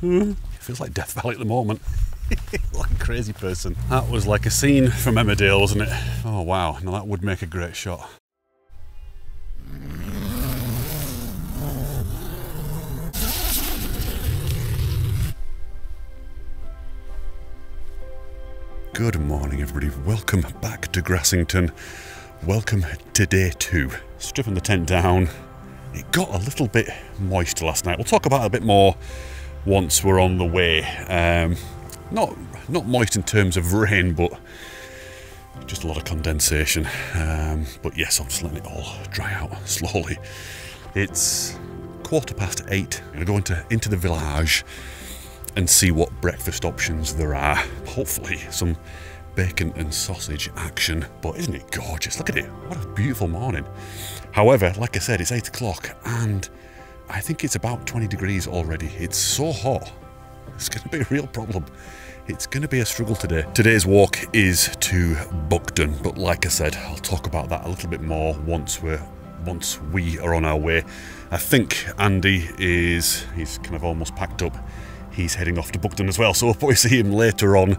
It feels like Death Valley at the moment. Like a crazy person. That was like a scene from Emmerdale, wasn't it? Oh wow, now that would make a great shot. Good morning everybody, welcome back to Grassington. Welcome to day 2. Stripping the tent down. It got a little bit moist last night. We'll talk about it a bit more once we're on the way. Not moist in terms of rain, but just a lot of condensation. But yes, I'm just letting it all dry out slowly. It's 8:15. I'm going to go into the village and see what breakfast options there are. Hopefully some bacon and sausage action. But isn't it gorgeous? Look at it. What a beautiful morning. However, like I said, it's 8 o'clock and I think it's about 20 degrees already. It's so hot. It's going to be a real problem. It's going to be a struggle today. Today's walk is to Buckden, but like I said, I'll talk about that a little bit more once we are on our way. I think Andy he's kind of almost packed up. He's heading off to Buckden as well, so we'll probably see him later on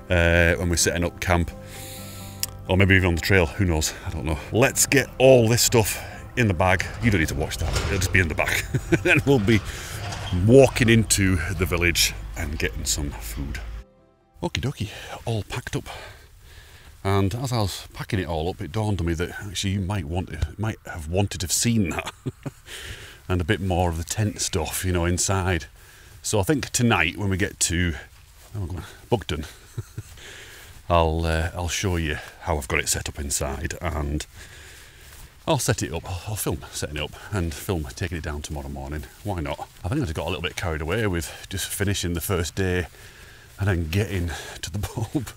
when we're setting up camp. Or maybe even on the trail, who knows, I don't know. Let's get all this stuff in the bag. You don't need to watch that, it'll just be in the bag. Then we'll be walking into the village and getting some food. Okie dokie, all packed up. And as I was packing it all up, it dawned on me that actually you might have wanted to have seen that. And a bit more of the tent stuff, you know, inside. So I think tonight when we get to Buckden, I'll show you how I've got it set up inside, and I'll set it up. I'll film setting it up and film taking it down tomorrow morning. Why not? I think I just got a little bit carried away with just finishing the first day and then getting to the pub,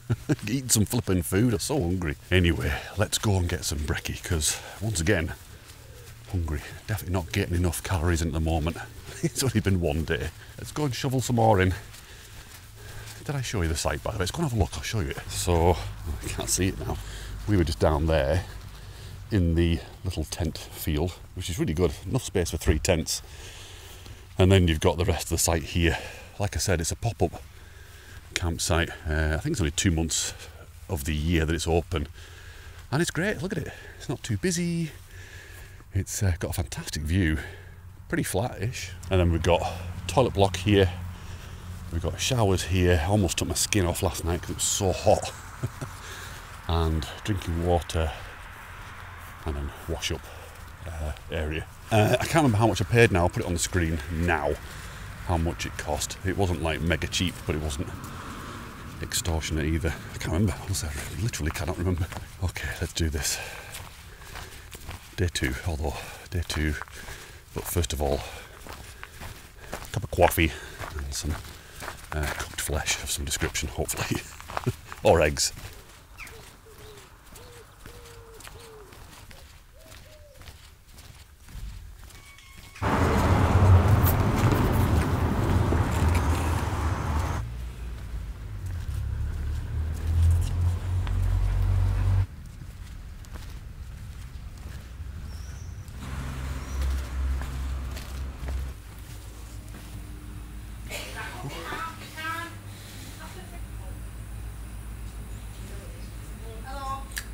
eating some flipping food. I'm so hungry. Anyway, let's go and get some brekkie, because once again, hungry. Definitely not getting enough calories in at the moment. It's only been one day. Let's go and shovel some more in. Did I show you the site, by the way? Let's go and have a look, I'll show you it. So, I can't see it now. We were just down there in the little tent field, which is really good. Enough space for 3 tents. And then you've got the rest of the site here. Like I said, it's a pop-up campsite. I think it's only 2 months of the year that it's open. And it's great, look at it. It's not too busy. It's got a fantastic view. Pretty flat-ish. And then we've got toilet block here. We've got showers here. I almost took my skin off last night because it was so hot. And drinking water. And then wash up area. I can't remember how much I paid now. I'll put it on the screen now. How much it cost. It wasn't like mega cheap, but it wasn't extortionate either. I can't remember. Honestly, I literally cannot remember. Okay, let's do this. Day 2, although day 2. But first of all, a cup of coffee and some cooked flesh of some description, hopefully. Or eggs.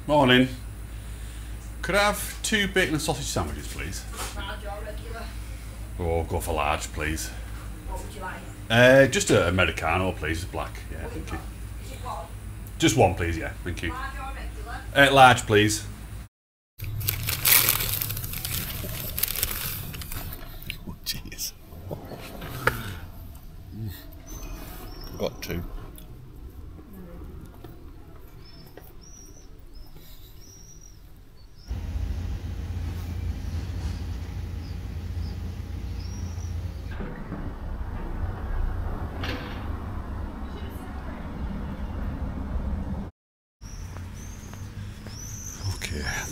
Morning. Could I have 2 bacon and sausage sandwiches, please? Large or regular? Oh, go for large, please. What would you like? Just an Americano, please. Black, yeah, thank you. Is it one? Just one, please, yeah, thank you. Large or regular? Large, please. Oh, jeez. I've got 2.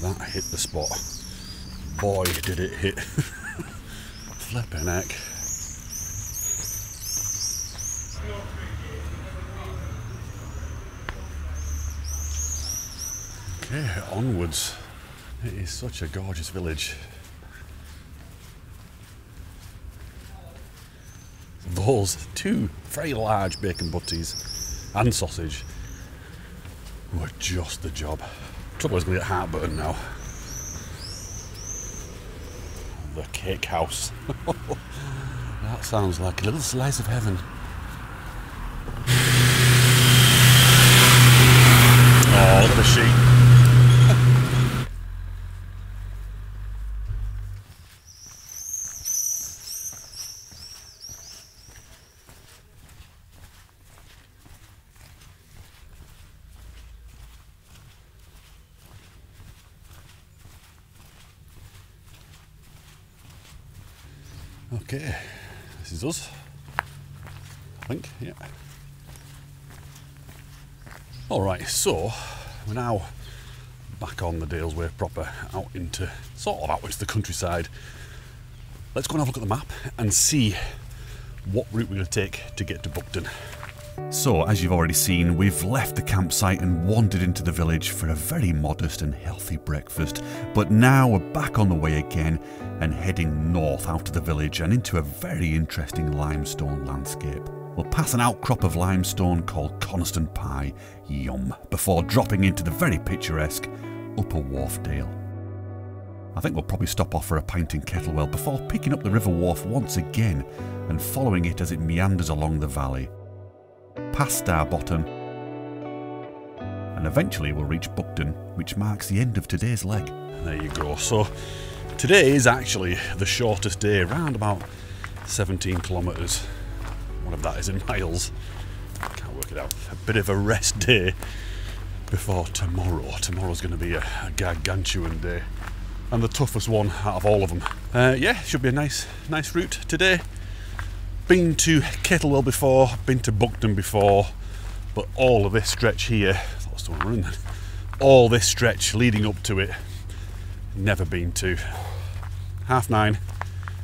That hit the spot. Boy, did it hit. Flipping heck. Okay, onwards. It is such a gorgeous village. The those two very large bacon butties and sausage were just the job. Trouble is going to get heartburn now. The cake house. That sounds like a little slice of heaven. Oh, look at the sheep. Okay, this is us, I think, yeah. Alright, so we're now back on the Dales Way proper, out into the countryside. Let's go and have a look at the map and see what route we're going to take to get to Buckden. So, as you've already seen, we've left the campsite and wandered into the village for a very modest and healthy breakfast. But now we're back on the way again and heading north out of the village and into a very interesting limestone landscape. We'll pass an outcrop of limestone called Coniston Pie, yum, before dropping into the very picturesque Upper Wharf Dale. I think we'll probably stop off for a pint in Kettlewell before picking up the River Wharf once again and following it as it meanders along the valley. Past Starbottom, and eventually we'll reach Buckden, which marks the end of today's leg. There you go. So today is actually the shortest day, around about 17 kilometres, whatever that is in miles. Can't work it out. A bit of a rest day before tomorrow. Tomorrow's going to be a gargantuan day, and the toughest one out of all of them. Yeah, should be a nice route today. Been to Kettlewell before, been to Buckden before, but all of this stretch here, I thought I was still running then. All this stretch leading up to it, never been to. 9:30,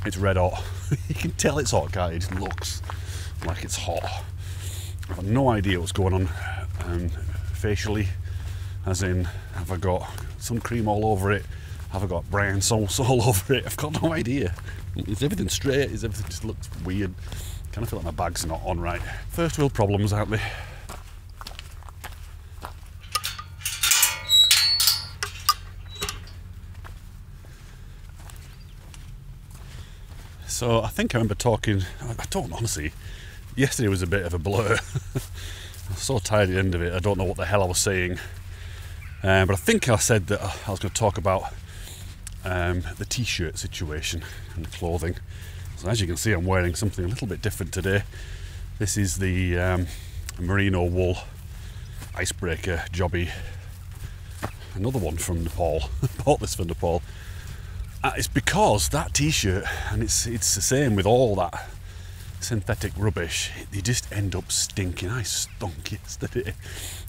it's red hot. You can tell it's hot, can't you? It looks like it's hot. I've got no idea what's going on facially, as in, have I got sun cream all over it? Have I got brown sauce all over it? I've got no idea. Is everything straight? Is everything just looks weird? Kind of feel like my bag's not on right. First wheel problems, aren't they? So I think I remember talking, I don't honestly, yesterday was a bit of a blur. I was so tired at the end of it, I don't know what the hell I was saying. But I think I said that I was going to talk about the t-shirt situation and the clothing. So as you can see, I'm wearing something a little bit different today. This is the merino wool icebreaker jobby. Another one from Nepal. I bought this from Nepal. It's because that t-shirt, and it's the same with all that synthetic rubbish, they just end up stinking. I stunk yesterday.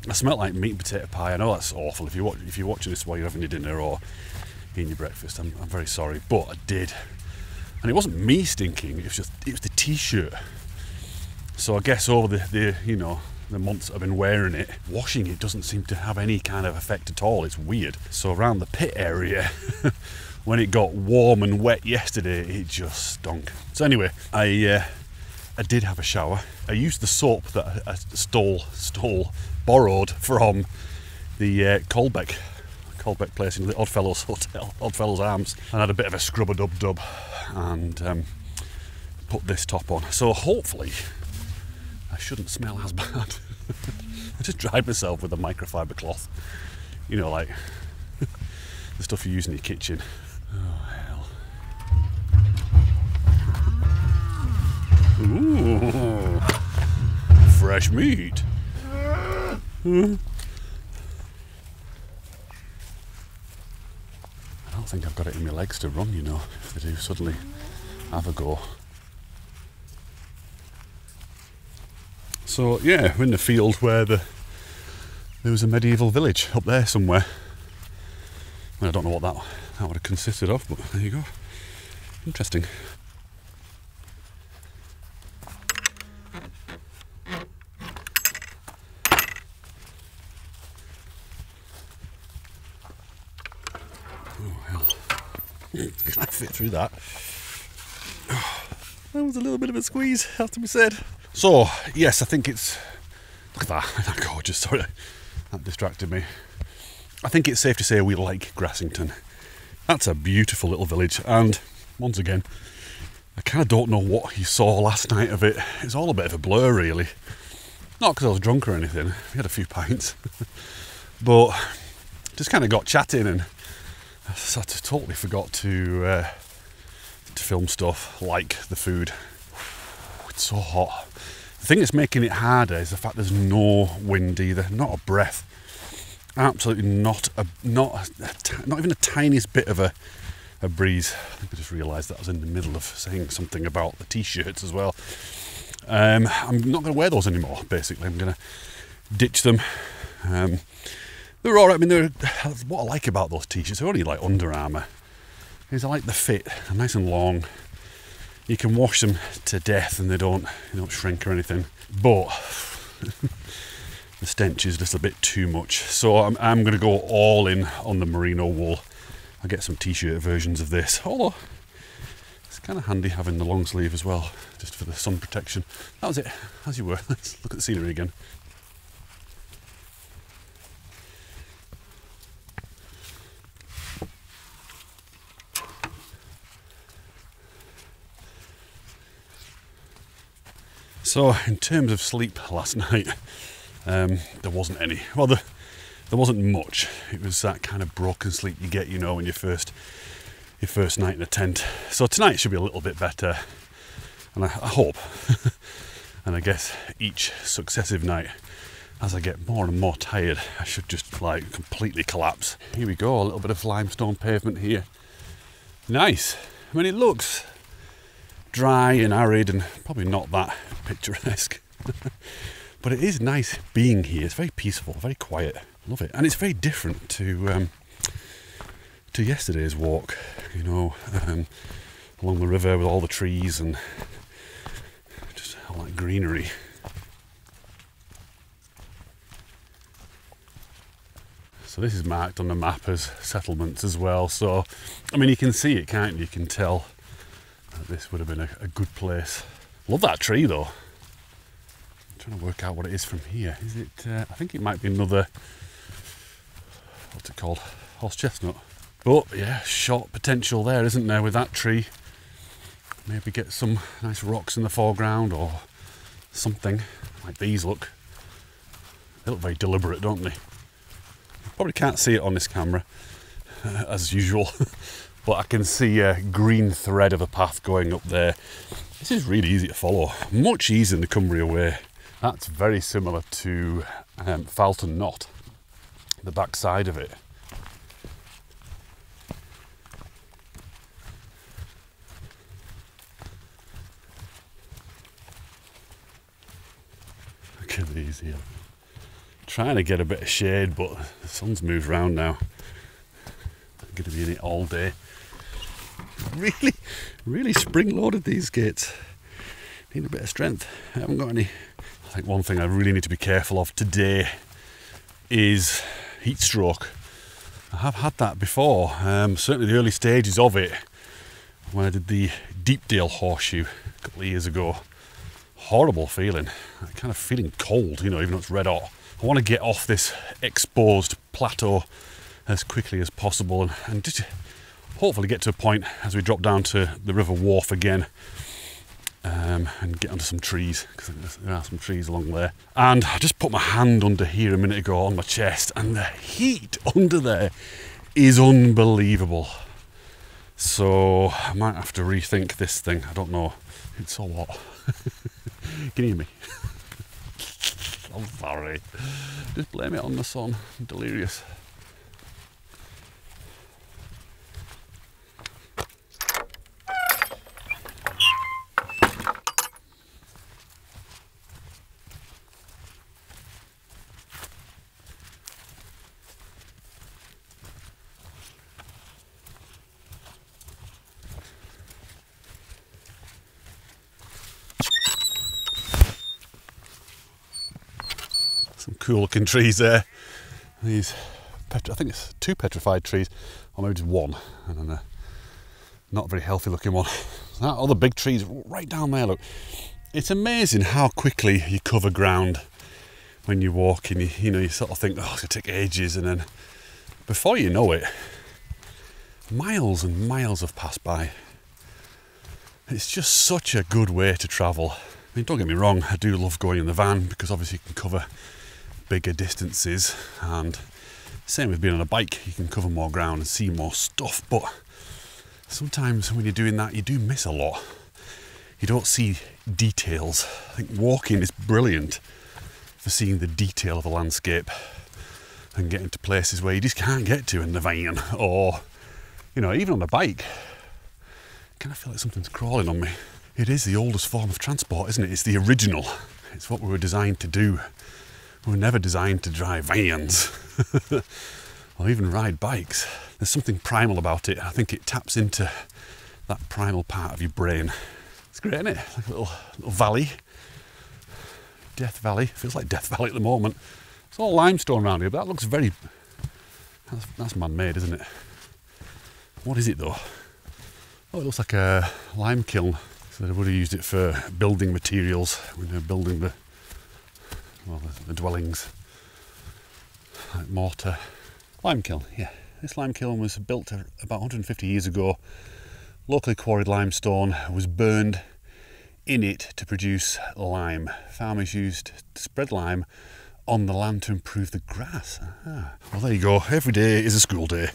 I smell like meat and potato pie. I know that's awful. If you're watching this while you're having your dinner or eating your breakfast, I'm very sorry, but I did. And it wasn't me stinking, it was the t-shirt. So I guess over the months I've been wearing it, washing it doesn't seem to have any kind of effect at all. It's weird. So around the pit area, when it got warm and wet yesterday, it just stunk. So anyway, I did have a shower. I used the soap that I borrowed from the Colbeck place in the Oddfellows Hotel, Oddfellows Arms, and had a bit of a scrub-a-dub-dub and put this top on. So hopefully I shouldn't smell as bad. I just dried myself with a microfiber cloth, you know, like the stuff you use in your kitchen. Oh hell. Ooh, fresh meat. I don't think I've got it in my legs to run, you know, if they do suddenly have a go. So yeah, we're in the field where there was a medieval village up there somewhere. Well, I don't know what that would have consisted of, but there you go. Interesting. Oh hell. Can I fit through that? That was a little bit of a squeeze, has to be said. So, yes, I think it's... Look at that. That's gorgeous. Sorry, that distracted me. I think it's safe to say we like Grassington. That's a beautiful little village, and once again, I kind of don't know what you saw last night of it. It's all a bit of a blur, really. Not because I was drunk or anything. We had a few pints. But just kind of got chatting, and I totally forgot to film stuff like the food. It's so hot. The thing that's making it harder is the fact there's no wind either, not a breath. Absolutely not even a tiniest bit of a breeze. I think I just realised that I was in the middle of saying something about the t-shirts as well. I'm not going to wear those anymore, basically. I'm going to ditch them. They're alright. I mean, what I like about those t-shirts, they're only like Under Armour, is I like the fit. They're nice and long. You can wash them to death and they don't shrink or anything. But the stench is just a bit too much. So I'm going to go all in on the merino wool. I'll get some t-shirt versions of this. Although, it's kind of handy having the long sleeve as well, just for the sun protection. That was it, as you were. Let's look at the scenery again. So, in terms of sleep last night, there wasn't any. Well, there wasn't much. It was that kind of broken sleep you get, when your first night in a tent. So tonight should be a little bit better, and I hope. And I guess each successive night, as I get more and more tired, I should just completely collapse. Here we go, a little bit of limestone pavement here. Nice. I mean, it looks dry and arid and probably not that picturesque. But it is nice being here. It's very peaceful, very quiet. Love it. And it's very different to yesterday's walk, along the river with all the trees and just all that greenery. So this is marked on the map as settlements as well. So, I mean, you can see it, can't you? You can tell that this would have been a good place. Love that tree though. I'm trying to work out what it is from here. Is it, I think it might be another, what's it called? Horse chestnut. But yeah, short potential there, isn't there, with that tree? Maybe get some nice rocks in the foreground or something like these look. They look very deliberate, don't they? You probably can't see it on this camera, as usual. But I can see a green thread of a path going up there. This is really easy to follow, much easier than the Cumbria Way. That's very similar to Falton Knot, the back side of it. Look at these here. Trying to get a bit of shade, but the sun's moved round now. I'm going to be in it all day. Really spring-loaded these gates. Need a bit of strength. I haven't got any. I think one thing I really need to be careful of today is heat stroke. I have had that before, certainly the early stages of it, when I did the Deepdale horseshoe a couple of years ago. Horrible feeling, kind of feeling cold, even though it's red hot. I want to get off this exposed plateau as quickly as possible and just hopefully get to a point as we drop down to the river wharf again, and get onto some trees, because there are some trees along there. And I just put my hand under here a minute ago on my chest, and the heat under there is unbelievable. So I might have to rethink this thing. I don't know. It's so hot. Can you hear me? I'm sorry. Just blame it on the sun. I'm delirious. Some cool looking trees there. These, I think it's 2 petrified trees, or maybe just one, and then a not very healthy looking one. That other big tree's right down there, look. It's amazing how quickly you cover ground when you walk, and you sort of think, oh, it's going to take ages, and then before you know it, miles and miles have passed by. It's just such a good way to travel. I mean, don't get me wrong, I do love going in the van because obviously you can cover bigger distances, and same with being on a bike, you can cover more ground and see more stuff, but sometimes when you're doing that, you do miss a lot. You don't see details. I think walking is brilliant for seeing the detail of a landscape and getting to places where you just can't get to in the van, or, even on a bike. I kind of feel like something's crawling on me. It is the oldest form of transport, isn't it? It's the original. It's what we were designed to do. We were never designed to drive vans or even ride bikes. There's something primal about it. I think it taps into that primal part of your brain. It's great, isn't it? Like a little valley. Death Valley. Feels like Death Valley at the moment. It's all limestone around here, but that looks very... That's man-made, isn't it? What is it, though? Oh, it looks like a lime kiln. So they would have used it for building materials when they're building the dwellings. Like mortar. Lime kiln, yeah. This lime kiln was built about 150 years ago. Locally quarried limestone was burned in it to produce lime. Farmers used to spread lime on the land to improve the grass. Well, there you go. Every day is a school day.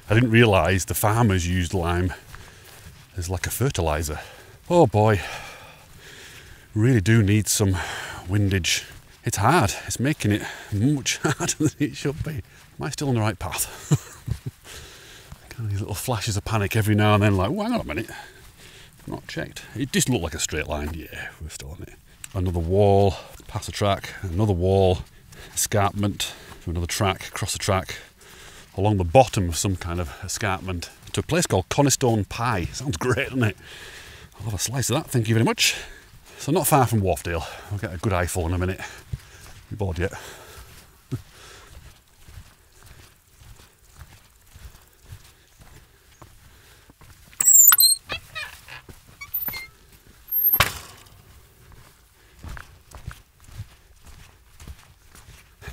I didn't realise the farmers used lime as like a fertiliser. Oh boy. Really do need some windage. It's hard. It's making it much harder than it should be. Am I still on the right path? Kind of these little flashes of panic every now and then, like, oh, hang on a minute. I've not checked. It just looked like a straight line. Yeah, we're still on it. Another wall, past the track, another wall, escarpment, to another track, across the track, along the bottom of some kind of escarpment, to a place called Cornerstone Pie. Sounds great, doesn't it? I'll have a slice of that, thank you very much. So not far from Wharfdale. I'll get a good eyeful in a minute. You bored yet?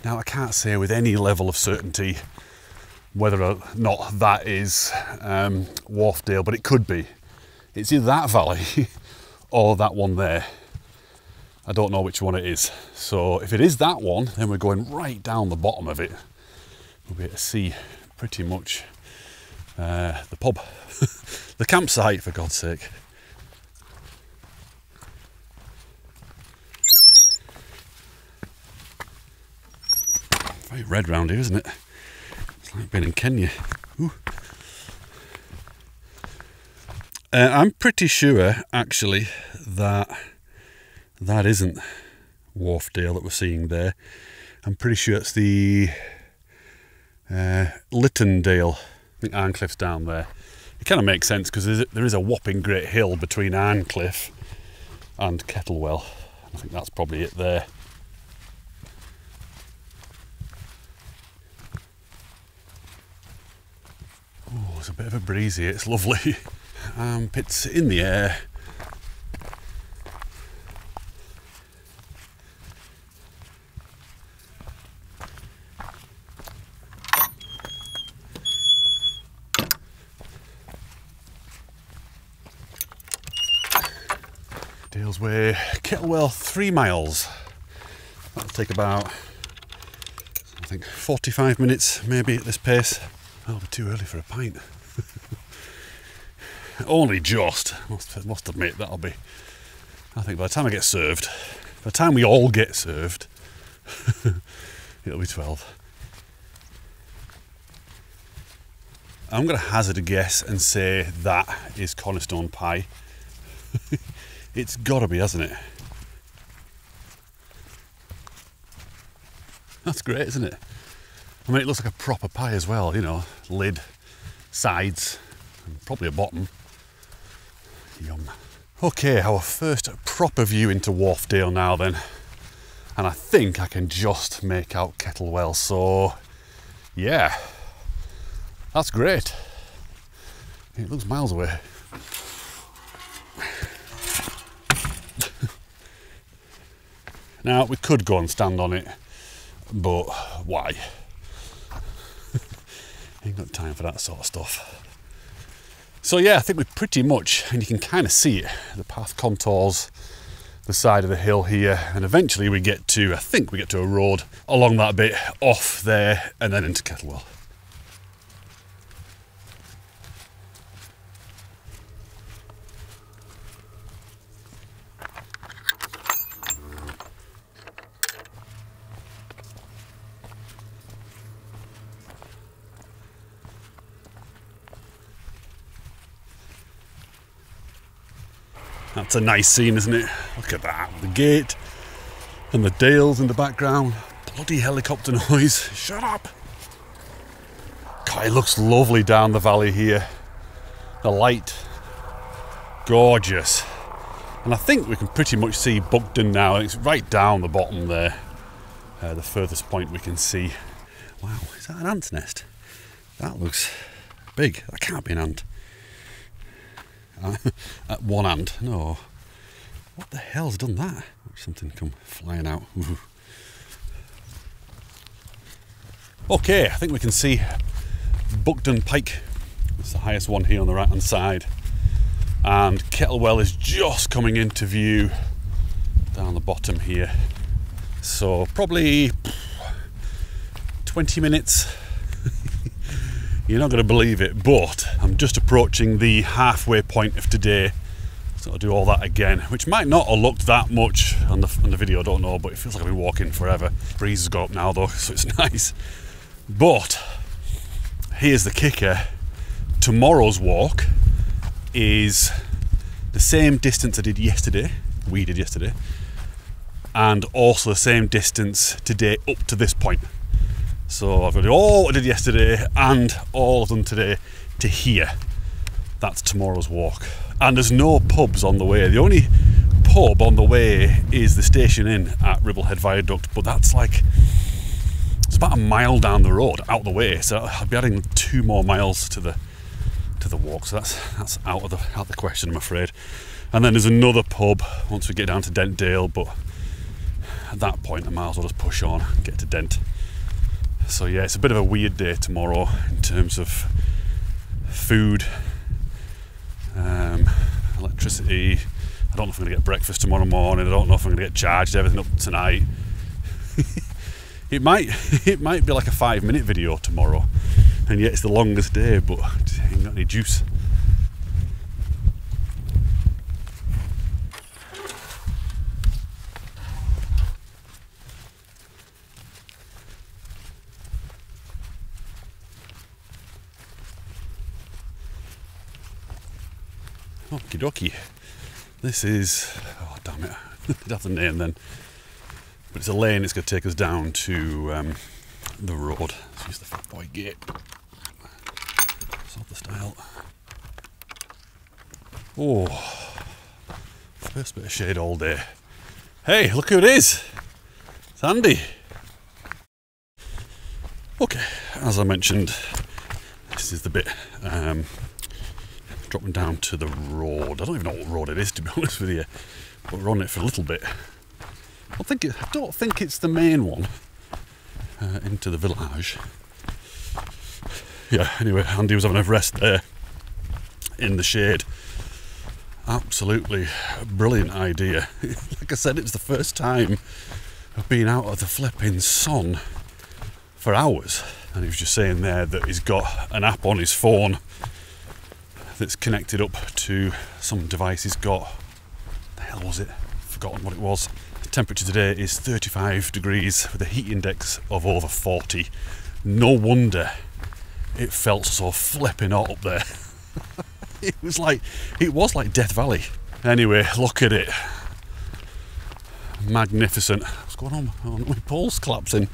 Now I can't say with any level of certainty whether or not that is Wharfdale, but it could be. It's either that valley or that one there. I don't know which one it is. So if it is that one, then we're going right down the bottom of it. We'll be able to see pretty much the pub, the campsite, for God's sake. Very red round here, isn't it? It's like being in Kenya. Ooh. I'm pretty sure, actually, that that isn't Wharfdale that we're seeing there. I'm pretty sure it's the Littondale. I think Arncliff's down there. It kind of makes sense because there is a whopping great hill between Arncliff and Kettlewell. I think that's probably it there. Oh, there's a bit of a breeze here, it's lovely. Armpits in the air. Dales Way, Kettlewell, 3 miles. That'll take about, I think, 45 minutes maybe at this pace. That'll be too early for a pint. Only just, must admit, that'll be, I think by the time I get served, by the time we all get served, it'll be 12. I'm going to hazard a guess and say that is Cornerstone Pie. It's got to be, hasn't it? That's great, isn't it? I mean, it looks like a proper pie as well, you know, lid, sides, and probably a bottom. Yum. Okay, our first proper view into Wharfdale now then. And I think I can just make out Kettlewell, so yeah, that's great. It looks miles away. Now, we could go and stand on it, but why? Ain't got time for that sort of stuff. So yeah, I think we pretty much, and you can kind of see it, the path contours the side of the hill here, and eventually we get to, I think we get to a road along that bit, off there, and then into Kettlewell. That's a nice scene, isn't it? Look at that, the gate and the Dales in the background. Bloody helicopter noise, shut up! God, it looks lovely down the valley here. The light, gorgeous. And I think we can pretty much see Buckden now. It's right down the bottom there. The furthest point we can see. Wow, is that an ant's nest? That looks big, that can't be an ant. At one ant, no. What the hell's done that? Something come flying out. Ooh. Okay, I think we can see Buckden Pike. It's the highest one here on the right hand side. And Kettlewell is just coming into view down the bottom here. So probably 20 minutes. You're not going to believe it, but I'm just approaching the halfway point of today. So I'll do all that again, which might not have looked that much on the video, I don't know, but it feels like I've been walking forever. Breeze has got up now though, so it's nice. But here's the kicker. Tomorrow's walk is the same distance I did yesterday, we did yesterday, and also the same distance today up to this point. So I've got to do all I did yesterday and all of them today to here. That's tomorrow's walk. And there's no pubs on the way. The only pub on the way is the Station Inn at Ribblehead Viaduct, but that's like, it's about a mile down the road, out the way. So I'll be adding 2 more miles to the walk. So that's out of the question, I'm afraid. And then there's another pub once we get down to Dentdale, but at that point I might as well just push on and get to Dent. So yeah, it's a bit of a weird day tomorrow in terms of food, electricity. I don't know if I'm going to get breakfast tomorrow morning. I don't know if I'm going to get charged everything up tonight. It might be like a 5-minute video tomorrow, and yet it's the longest day, but I ain't got any juice. Okie dokie. This is, oh damn it, I'd have the name then. But it's a lane, it's going to take us down to the road. Let's use the Fat Boy gate. Sort the style. Oh, first bit of shade all day. Hey, look who it is! It's Andy. Okay, as I mentioned, this is the bit dropping down to the road. I don't even know what road it is, to be honest with you, but we're on it for a little bit. I don't think it's the main one into the village. Yeah, anyway, Andy was having a rest there in the shade. Absolutely brilliant idea. Like I said, it was the first time I've been out of the flipping sun for hours, and he was just saying there that he's got an app on his phone that's connected up to some device he's got. What the hell was it? Forgotten what it was. The temperature today is 35 degrees with a heat index of over 40. No wonder it felt so flipping hot up there. It was like Death Valley. Anyway, look at it. Magnificent. What's going on? Oh, my pole's collapsing.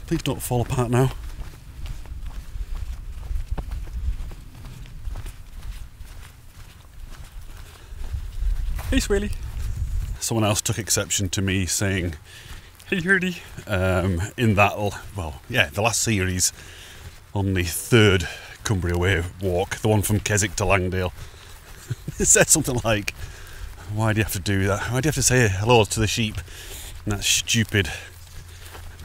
Please don't fall apart now. Hey, Swaley. Someone else took exception to me saying, hey, Hurdy, in that, well, yeah, the last series on the 3rd Cumbria Way walk, the one from Keswick to Langdale. It said something like, why do you have to do that? Why do you have to say hello to the sheep And that stupid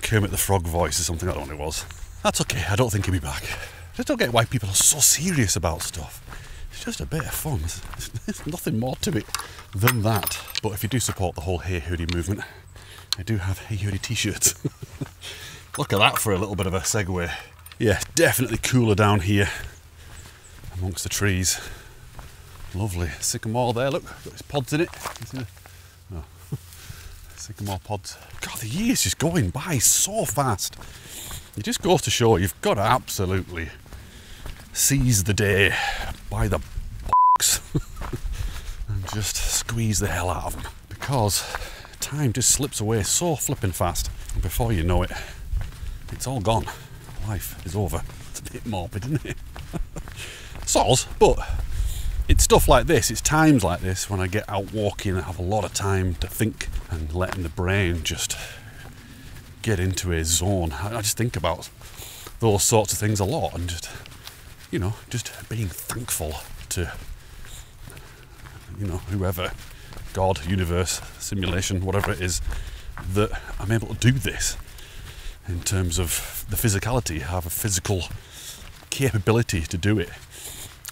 Kermit the Frog voice or something, I don't know what it was. That's okay, I don't think he'll be back. I just don't get why people are so serious about stuff. It's just a bit of fun. There's nothing more to it than that. But if you do support the whole Hey Hoodie movement, I do have Hey Hoodie t-shirts. Look at that for a little bit of a segue. Yeah, definitely cooler down here amongst the trees. Lovely sycamore there, look, got its pods in it. Oh. Sycamore pods. God, the year's just going by so fast. It just goes to show you've got to absolutely seize the day by the box and just squeeze the hell out of them, because time just slips away so flipping fast, and before you know it, it's all gone. Life is over. It's a bit morbid, isn't it? Soz, but it's stuff like this, it's times like this when I get out walking and have a lot of time to think and letting the brain just get into a zone. I just think about those sorts of things a lot, and just, you know, just being thankful to, you know, whoever, God, universe, simulation, whatever it is, that I'm able to do this in terms of the physicality. I have a physical capability to do it.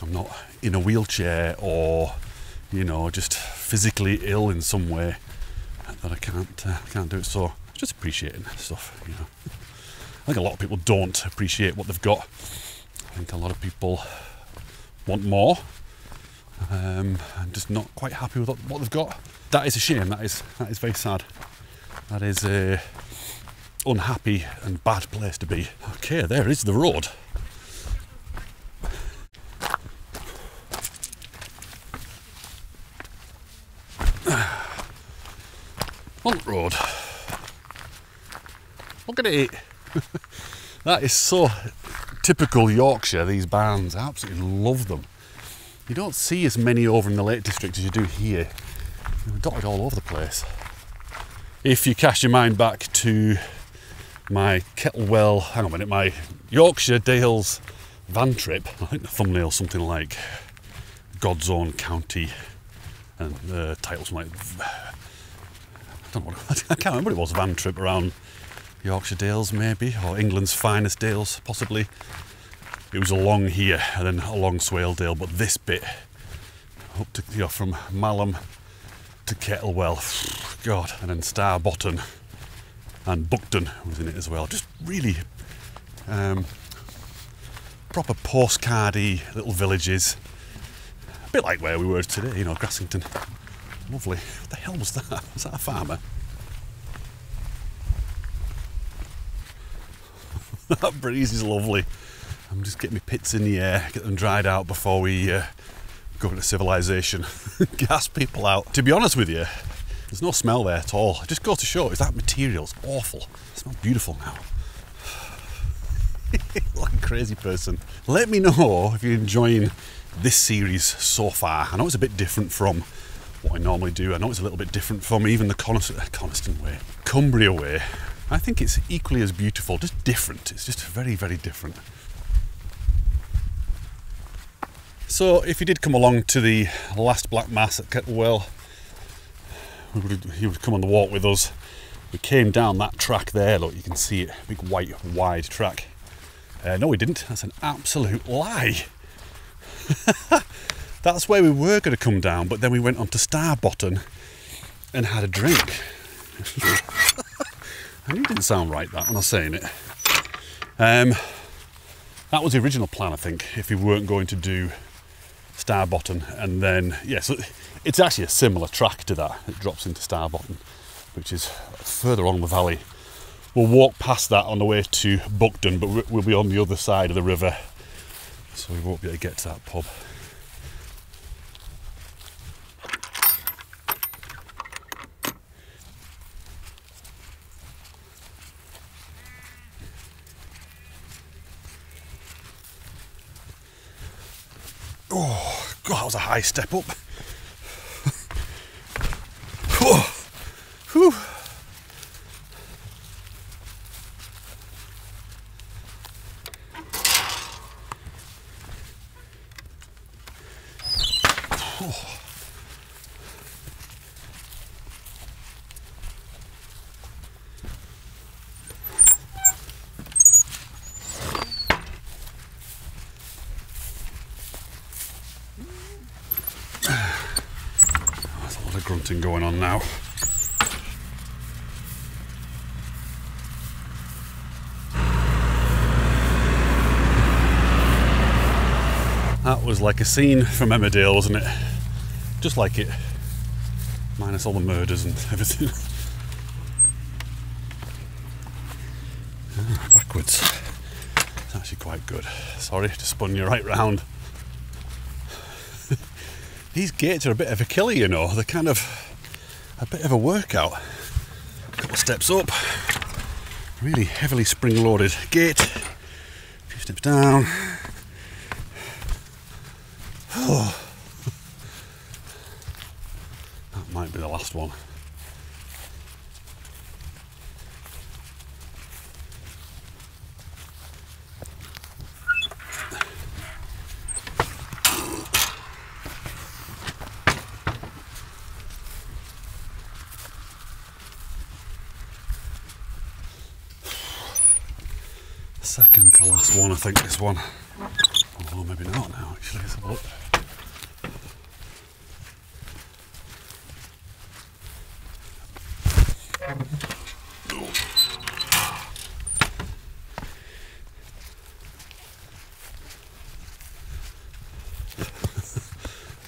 I'm not in a wheelchair or, you know, just physically ill in some way that I can't do it. So just appreciating stuff, you know. I think a lot of people don't appreciate what they've got. I think a lot of people want more, and just not quite happy with what they've got. That is a shame. That is very sad. That is a unhappy and bad place to be. Okay, there is the road. Hunt Road. Look at it. That is so typical Yorkshire, these barns. I absolutely love them. You don't see as many over in the Lake District as you do here. They're dotted all over the place. If you cast your mind back to my Kettlewell, hang on a minute, my Yorkshire Dales van trip, I think the thumbnail's something like God's Own County, and the title's like, I can't remember what it was, van trip around Yorkshire Dales maybe, or England's finest Dales possibly. It was along here and then along Swaledale, but this bit up to, you know, from Malham to Kettlewell, God, and then Starbotton and Buckden was in it as well. Just really proper postcardy little villages, a bit like where we were today, you know, Grassington. Lovely. What the hell was that? Was that a farmer? That breeze is lovely. I'm just getting my pits in the air, get them dried out before we go into civilization. Gas people out. To be honest with you, there's no smell there at all. It just goes to show is that material's awful. It smells beautiful now. Like a crazy person. Let me know if you're enjoying this series so far. I know it's a bit different from what I normally do. I know it's a little bit different from even the Coniston way, Cumbria way. I think it's equally as beautiful, just different. It's just very, very different. So if you did come along to the last Black Mass at Kettlewell, you would come on the walk with us. We came down that track there, look, you can see it, big white, wide track. No, we didn't. That's an absolute lie. That's where we were going to come down, but then we went on to Starbotton and had a drink. I knew it didn't sound right, that, when I was saying it. That was the original plan, I think, if we weren't going to do Starbotton. And then, yeah, so it's actually a similar track to that. It drops into Starbotton, which is further on the valley. We'll walk past that on the way to Buckden, but we'll be on the other side of the river, so we won't be able to get to that pub. Oh, God, that was a high step up. Oh, whew. chanting going on now. That was like a scene from Emmerdale, wasn't it? Just like it. Minus all the murders and everything. Backwards. It's actually quite good. Sorry to spun you right round. These gates are a bit of a killer, you know. They're kind of a bit of a workout. A couple of steps up. Really heavily spring-loaded gate. A few steps down. Oh. That might be the last one. Second to last one, I think, this one. Although maybe not now, actually. Let's have a look.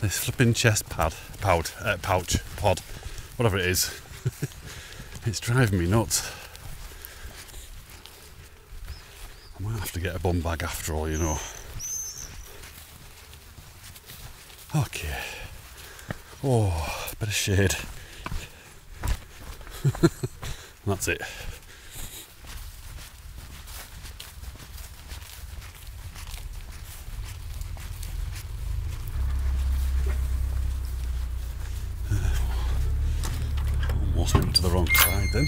This flipping chest pod, whatever it is. It's driving me nuts. I might have to get a bum bag after all, you know. Okay. Oh, bit of shade. That's it. Almost went to the wrong side then.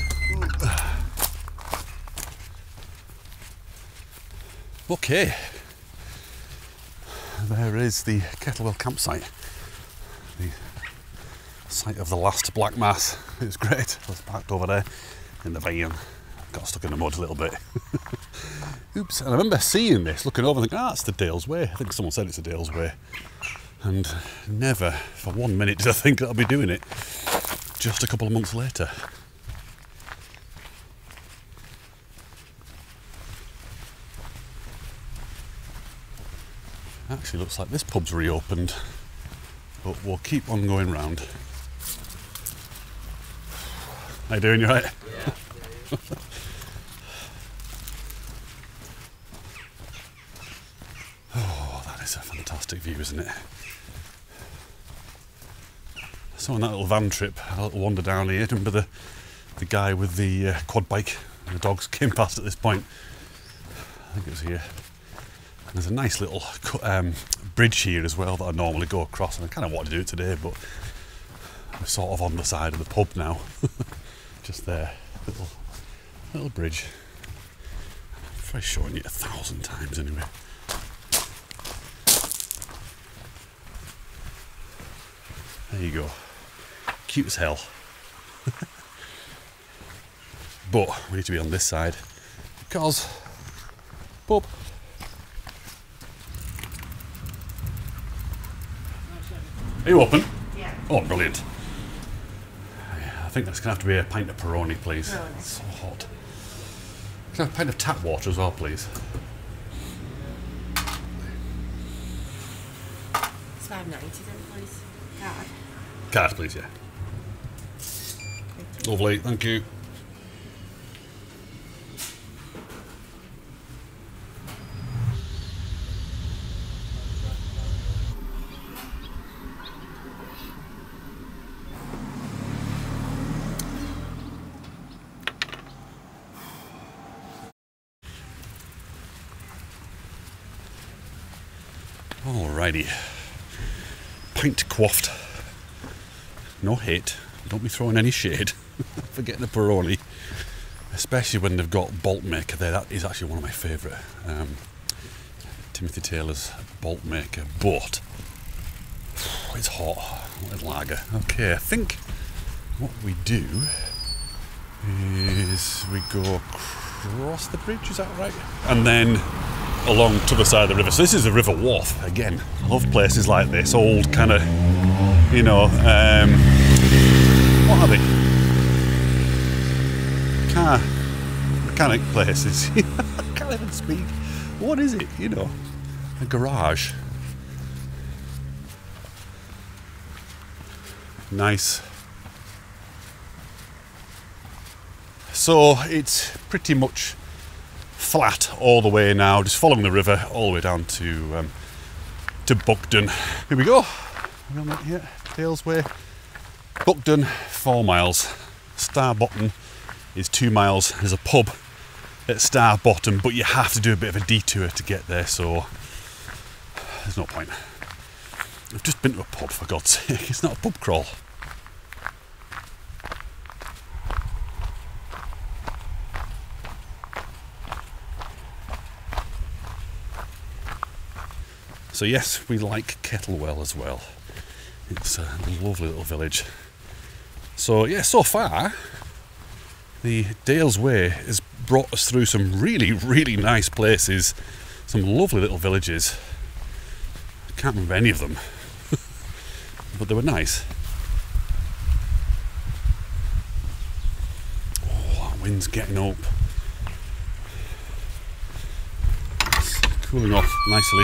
Okay, there is the Kettlewell campsite, the site of the last black mass. It was great. I was parked over there in the van, got stuck in the mud a little bit. Oops, and I remember seeing this, looking over and thinking, that's the Dales Way. I think someone said it's the Dales Way. And never for 1 minute did I think that I'd be doing it just a couple of months later. Actually looks like this pub's reopened, but we'll keep on going round. How you doing, you right? Yeah. Oh, that is a fantastic view, isn't it? So on that little van trip, a little wander down here, remember the guy with the quad bike and the dogs came past at this point? I think it was here. There's a nice little bridge here as well that I normally go across, and I kind of want to do it today, but we're sort of on the side of the pub now. Just there, little bridge. I've probably shown you 1,000 times anyway. There you go. Cute as hell. But we need to be on this side because pub. Are you open? Yeah. Oh, brilliant. I think that's going to have to be a pint of Peroni, please. Peroni. It's so hot. Can I have a pint of tap water as well, please? It's $5.90 then, please. Card. Card, please, yeah. Lovely, thank you. Alrighty, pint quaffed. No hate, don't be throwing any shade for getting a Peroni, especially when they've got Bolt Maker there. That is actually one of my favourite Timothy Taylor's Bolt Maker, but it's hot with lager. Okay, I think what we do is we go across the bridge, is that right? And then along to the side of the river. So this is a river wharf again. I love places like this, old kind of, you know, What are they? Car mechanic places. I can't even speak. What is it? You know, a garage. Nice. So it's pretty much flat all the way now, just following the river all the way down to Buckden. Here we go. We're on that yet. Dales Way. Buckden, 4 miles. Star Bottom is 2 miles. There's a pub at Star Bottom, but you have to do a bit of a detour to get there, so there's no point. I've just been to a pub, for God's sake. It's not a pub crawl. So yes, we like Kettlewell as well. It's a lovely little village. So yeah, so far the Dales Way has brought us through some really, really nice places, some lovely little villages. I can't remember any of them, but they were nice. Oh, that wind's getting up. It's cooling off nicely.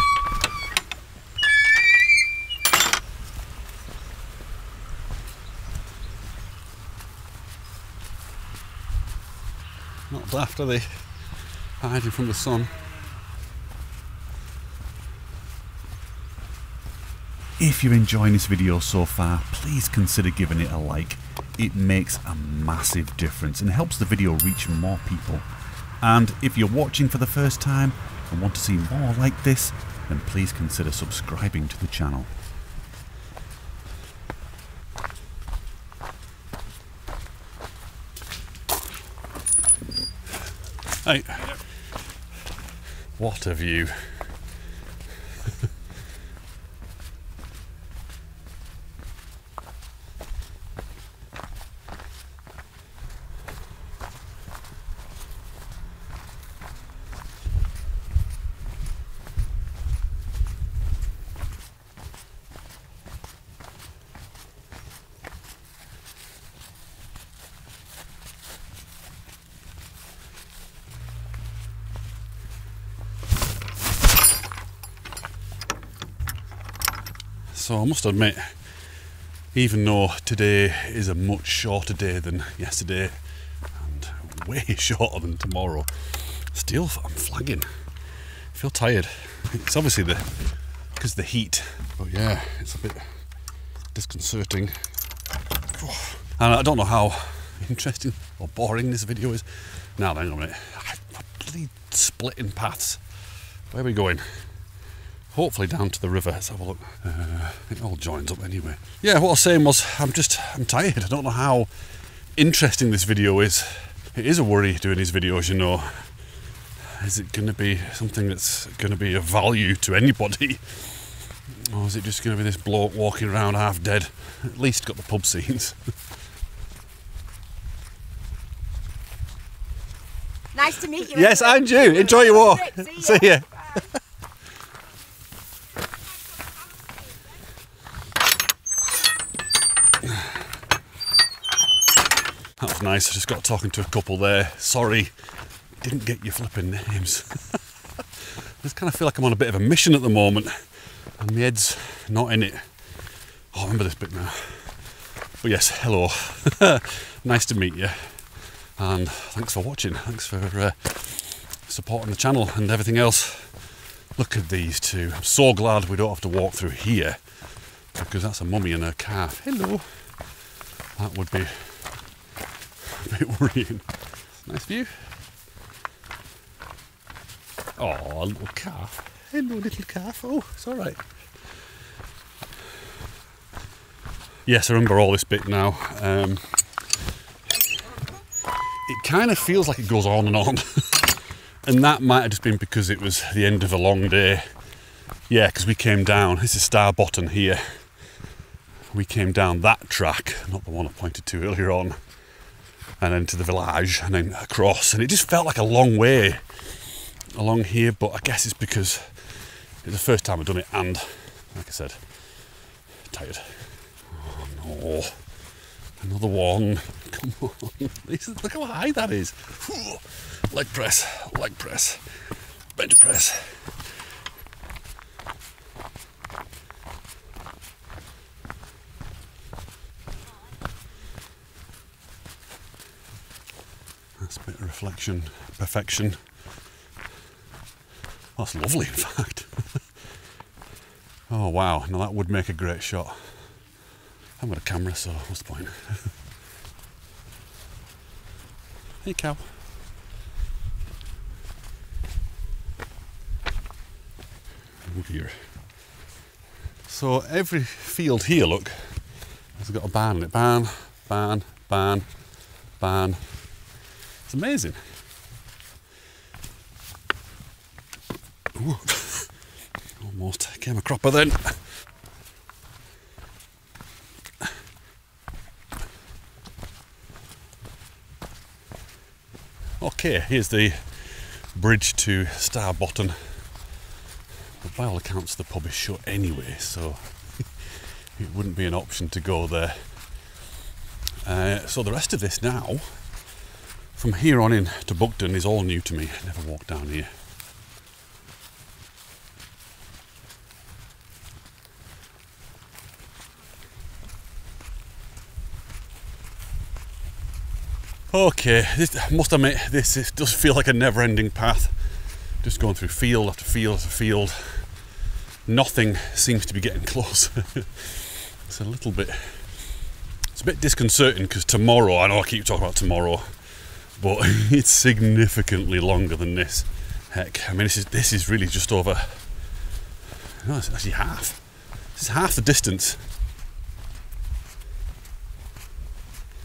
Not daft, are they? Hiding from the sun. If you're enjoying this video so far, please consider giving it a like. It makes a massive difference and helps the video reach more people. And if you're watching for the first time and want to see more like this, then please consider subscribing to the channel. Hey, what a view. So I must admit, even though today is a much shorter day than yesterday and way shorter than tomorrow, still I'm flagging. I feel tired. It's obviously because of the heat, but yeah, it's a bit disconcerting. And I don't know how interesting or boring this video is. Now hang on a minute. I'm bloody splitting paths. Where are we going? Hopefully down to the river. Let's have a look. It all joins up anyway. Yeah, what I was saying was I'm tired. I don't know how interesting this video is. It is a worry doing these videos, you know. Is it going to be something that's going to be of value to anybody? Or is it just going to be this bloke walking around half dead? At least got the pub scenes. Nice to meet you. Yes, and you. Enjoy your walk. See ya. That was nice. I just got talking to a couple there. Sorry, didn't get your flipping names. I just kind of feel like I'm on a bit of a mission at the moment and my head's not in it. Oh, I remember this bit now. But yes, hello. Nice to meet you. And thanks for watching. Thanks for supporting the channel and everything else. Look at these two. I'm so glad we don't have to walk through here because that's a mummy and her calf. Hello. That would be a bit worrying. Nice view. Oh, a little calf. Hello, little calf. Oh, it's all right. Yes, I remember all this bit now. It kind of feels like it goes on and on. And that might have just been because it was the end of a long day. Yeah, because we came down. This is Star Bottom here. We came down that track, not the one I pointed to earlier on, and then to the village, and then across. And it just felt like a long way along here, but I guess it's because it's the first time I've done it, and like I said, tired. Oh no. Another one. Come on. Look how high that is. Leg press, bench press. That's a bit of reflection, perfection. That's lovely, in fact. Oh wow, now that would make a great shot. I haven't got a camera, so what's the point? Hey cow. Oh dear. So every field here, look, has got a ban in it. Ban, ban, ban, ban. It's amazing. Ooh. Almost came a cropper then. Okay, here's the bridge to Buckden. But by all accounts the pub is shut anyway, so it wouldn't be an option to go there. So the rest of this now, from here on in to Buckden, is all new to me. I never walked down here. Okay, I must admit, this does feel like a never-ending path. Just going through field after field after field. Nothing seems to be getting close. It's a bit disconcerting because tomorrow, I know I keep talking about tomorrow, but it's significantly longer than this. Heck, I mean, this is really just over, no, it's actually half. This is half the distance.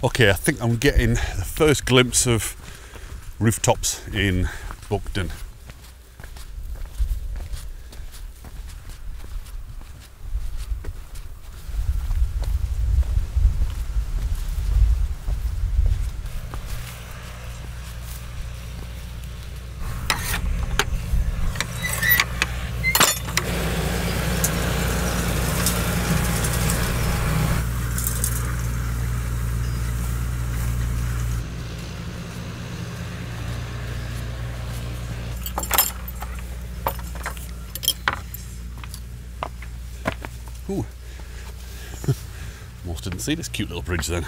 Okay, I think I'm getting the first glimpse of rooftops in Buckden. Ooh. Almost didn't see this cute little bridge then.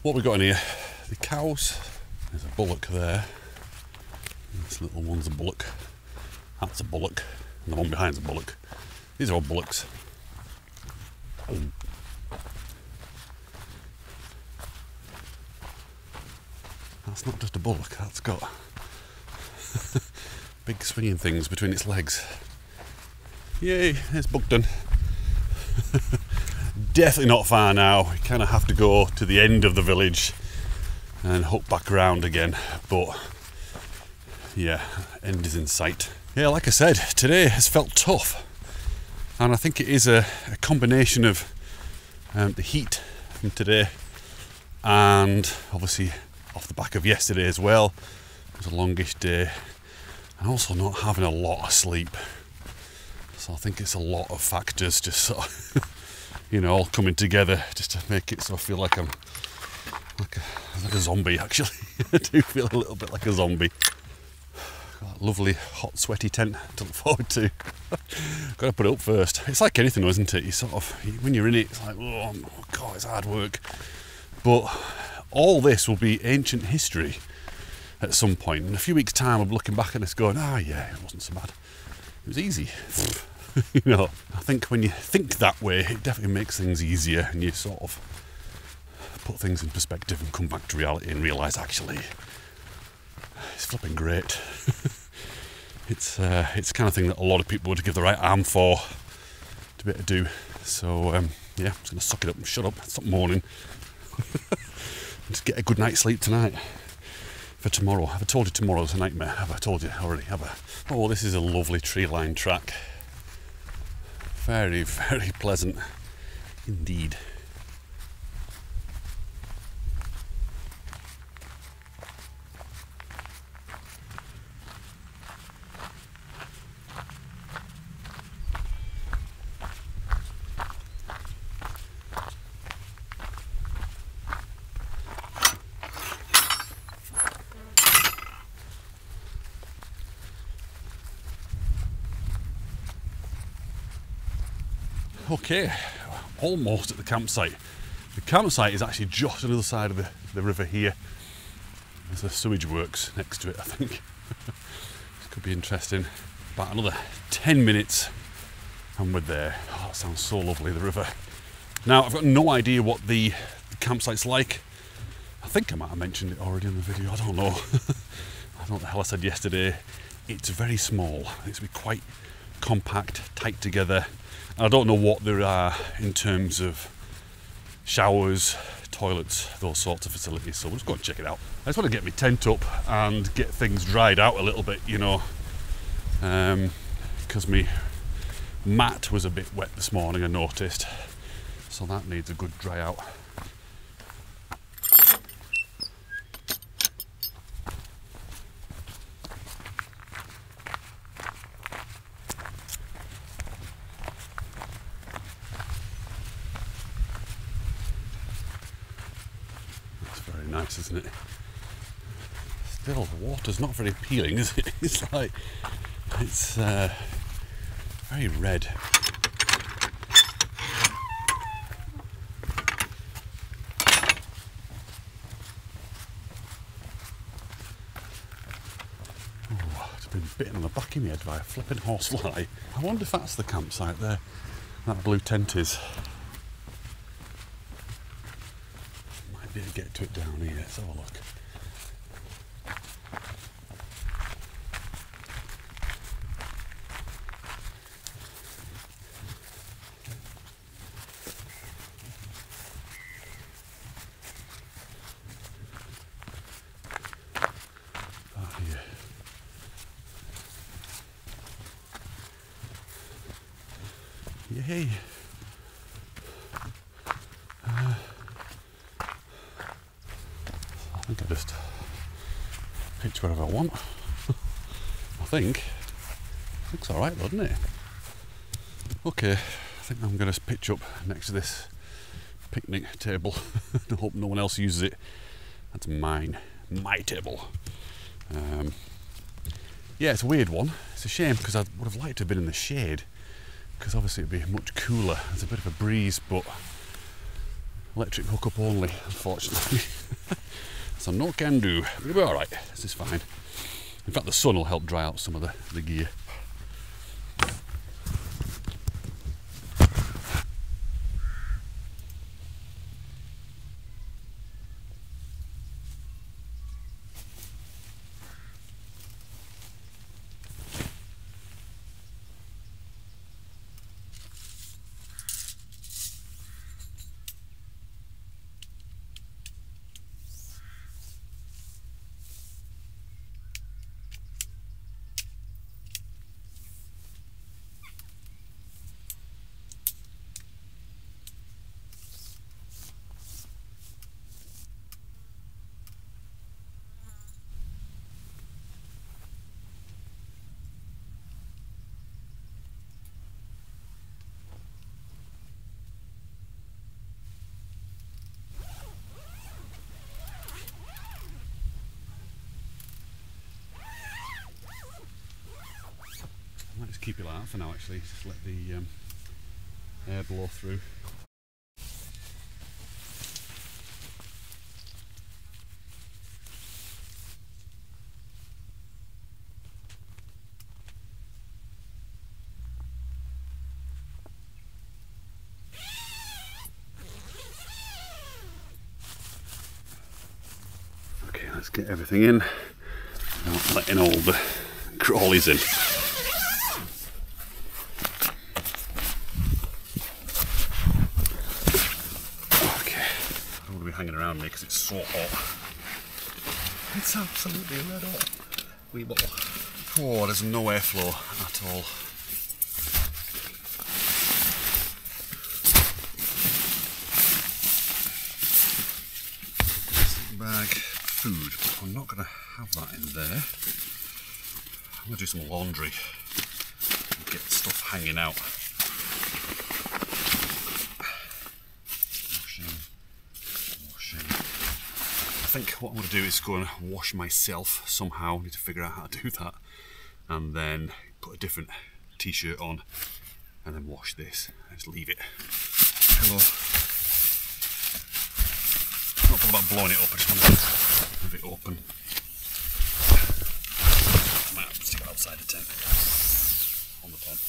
What we got in here? The cows. There's a bullock there. This little one's a bullock. That's a bullock. And the one behind's a bullock. These are all bullocks. That's not just a bullock, that's got big swinging things between its legs. Yay, there's Buckden. Definitely not far now. We kind of have to go to the end of the village and hook back around again, but yeah, end is in sight. Yeah, like I said, today has felt tough, and I think it is a combination of the heat from today and obviously off the back of yesterday as well. It was a longish day, and also not having a lot of sleep. So I think it's a lot of factors just sort of you know, all coming together just to make it so I feel like I'm like a zombie, actually. I do feel a little bit like a zombie. Got that lovely hot sweaty tent to look forward to. Got to put it up first. It's like anything though, isn't it? You sort of, when you're in it, it's like, oh god, it's hard work. But all this will be ancient history at some point. In a few weeks' time I'll be looking back at this going, ah yeah, it wasn't so bad. It was easy. You know, I think when you think that way, it definitely makes things easier, and you sort of put things in perspective and come back to reality and realise actually it's flipping great. It's the kind of thing that a lot of people would give the right arm for to be able to do. So yeah, I'm just going to suck it up and shut up. Stop moaning. and get a good night's sleep tonight for tomorrow. Have I told you tomorrow's a nightmare? Have I told you already? Have I? Oh, this is a lovely tree-lined track. Very, very pleasant indeed. Okay, almost at the campsite. The campsite is actually just on the other side of the river here. There's a sewage works next to it, I think. This could be interesting. About another 10 minutes and we're there. Oh, that sounds so lovely, the river. Now, I've got no idea what the campsite's like. I think I might have mentioned it already in the video, I don't know. I don't know what the hell I said yesterday. It's very small. It's quite compact, tight together. I don't know what there are in terms of showers, toilets, those sorts of facilities, so we'll just go and check it out. I just want to get my tent up and get things dried out a little bit, you know, because my mat was a bit wet this morning, I noticed, so that needs a good dry out. Nice, isn't it? Still, the water's not very appealing, is it? It's like, it's very red. Oh, it's been bitten on the back of my head by a flipping horsefly. I wonder if that's the campsite there, that blue tent is. Get to it down here, let's have a look. Oh, here. Yay! I think I just pitch wherever I want. I think. Looks alright though, doesn't it? Okay, I think I'm going to pitch up next to this picnic table. I hope no one else uses it. That's mine. My table. Yeah, it's a weird one. It's a shame because I would have liked to have been in the shade, because obviously it'd be much cooler. There's a bit of a breeze, but electric hookup only, unfortunately. So no can do, but it'll be alright, this is fine. In fact, the sun will help dry out some of the gear. I might just keep it like that for now actually, just let the air blow through. Okay, let's get everything in without letting all the crawlies in. Hanging around around me because it's so hot. It's absolutely red hot. Wee bottle. Oh, there's no airflow at all. Bag food, but I'm not going to have that in there. I'm going to do some laundry and get stuff hanging out. Washing. I think what I'm going to do is go and wash myself somehow. I need to figure out how to do that, and then put a different t-shirt on and then wash this and just leave it. Hello. Not all about blowing it up, I just want to leave it open. I might have to stick it outside the tent. On the tent.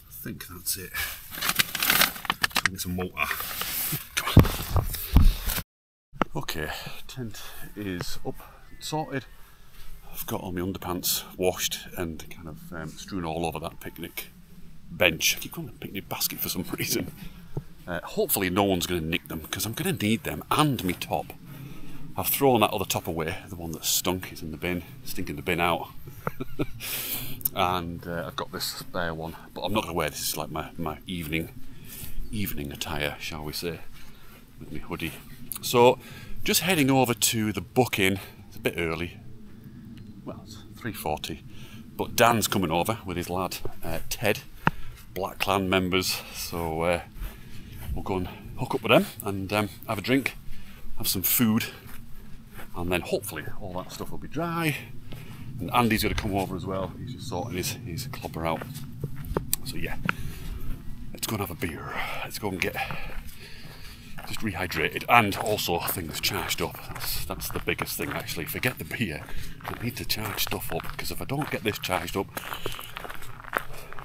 I think that's it. So get some water. Come on. Okay, tent is up, sorted. I've got all my underpants washed and kind of strewn all over that picnic bench. I keep calling it a picnic basket for some reason. Hopefully no one's going to nick them because I'm going to need them and my top. I've thrown that other top away, the one that stunk is in the bin, stinking the bin out. And I've got this spare one, but I'm not going to wear this. It's like my evening attire, shall we say, with my hoodie. So just heading over to the Buckden. It's a bit early. Well, it's 3:40, but Dan's coming over with his lad Ted, Black Clan members, so we'll go and hook up with them and have a drink, have some food, and then hopefully all that stuff will be dry. And Andy's going to come over as well. He's just sorting his clobber out. So yeah, let's go and have a beer. Let's go and get just rehydrated, and also things charged up. That's the biggest thing actually. Forget the beer, I need to charge stuff up, because if I don't get this charged up,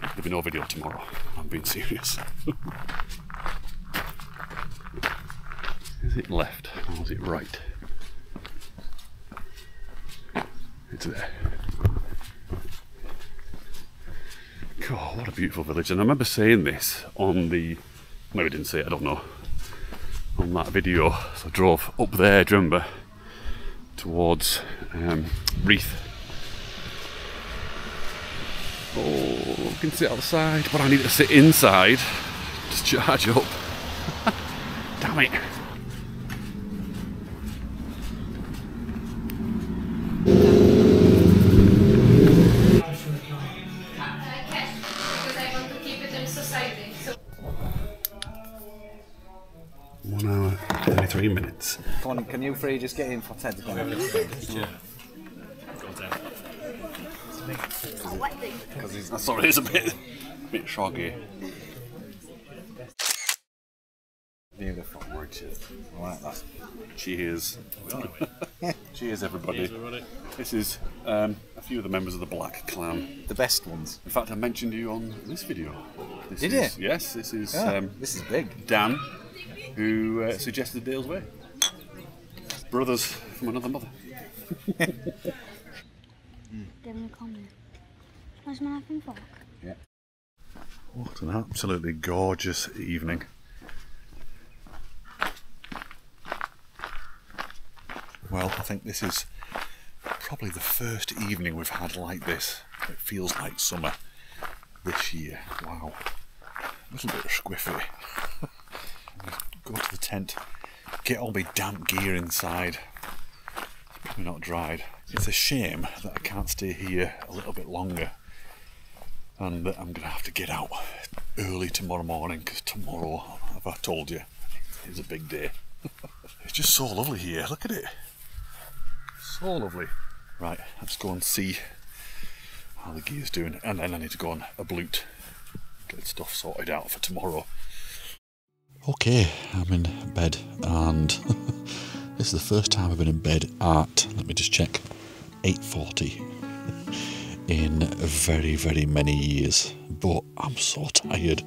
there'll be no video tomorrow. I'm being serious. Is it left or is it right? It's there. God, what a beautiful village. And I remember saying this on the, maybe I didn't say it, I don't know, on that video. So I drove up there, do you remember, towards Reeth. Oh, I can sit outside, but I need to sit inside to charge up. Damn it. Hour, 33 minutes. Come on, can you three just get in for Ted? Yeah. Because he's sorry, he's a bit shroggy. Beautiful, Richard. I like that. Cheers. Cheers, everybody. Cheers, everybody. This is a few of the members of the Black Clan. The best ones. In fact, I mentioned you on this video. Did you? Yes, this is. This is big. Dan, who suggested Dale's Way. Brothers from another mother. Where's my knife and fork? Yeah. What an absolutely gorgeous evening. Well, I think this is probably the first evening we've had like this. It feels like summer this year. Wow. A little bit squiffy. Go to the tent, get all my damp gear inside. It's probably not dried. It's a shame that I can't stay here a little bit longer, and that I'm going to have to get out early tomorrow morning, because tomorrow, as I told you, is a big day. It's just so lovely here, look at it. So lovely. Right, let's go and see how the gear's doing, and then I need to go on a bloot, get stuff sorted out for tomorrow. Okay, I'm in bed, and this is the first time I've been in bed at, let me just check, 8:40 in very, very many years. But I'm so tired,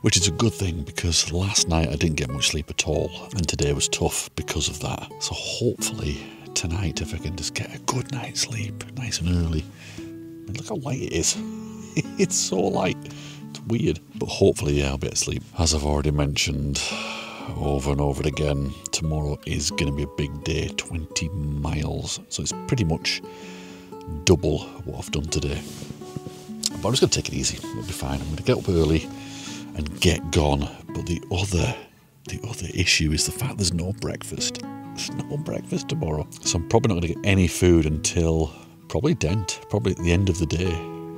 which is a good thing, because last night I didn't get much sleep at all, and today was tough because of that. So hopefully tonight, if I can just get a good night's sleep, nice and early. I mean, look how light it is. It's so light. It's weird. But hopefully, yeah, I'll be able to sleep. As I've already mentioned over and over again, tomorrow is going to be a big day, 20 miles. So it's pretty much double what I've done today. But I'm just going to take it easy. It'll be fine. I'm going to get up early and get gone. But the other issue is the fact there's no breakfast. There's no breakfast tomorrow. So I'm probably not going to get any food until probably at the end of the day.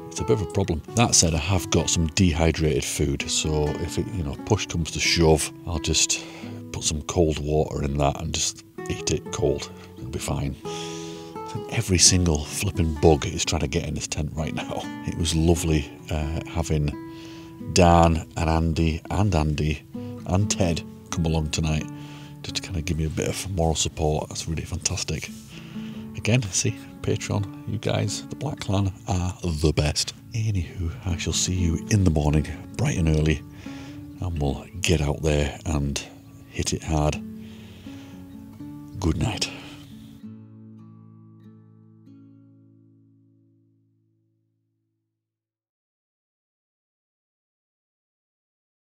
It's a bit of a problem. That said, I have got some dehydrated food. So if it, push comes to shove, I'll just put some cold water in that and just eat it cold. It'll be fine. I think every single flipping bug is trying to get in this tent right now. It was lovely having Dan and Andy and Ted come along tonight just to kind of give me a bit of moral support. That's really fantastic. Again, see, Patreon, you guys, the Black Clan are the best. Anywho, I shall see you in the morning, bright and early, and we'll get out there and hit it hard. Good night.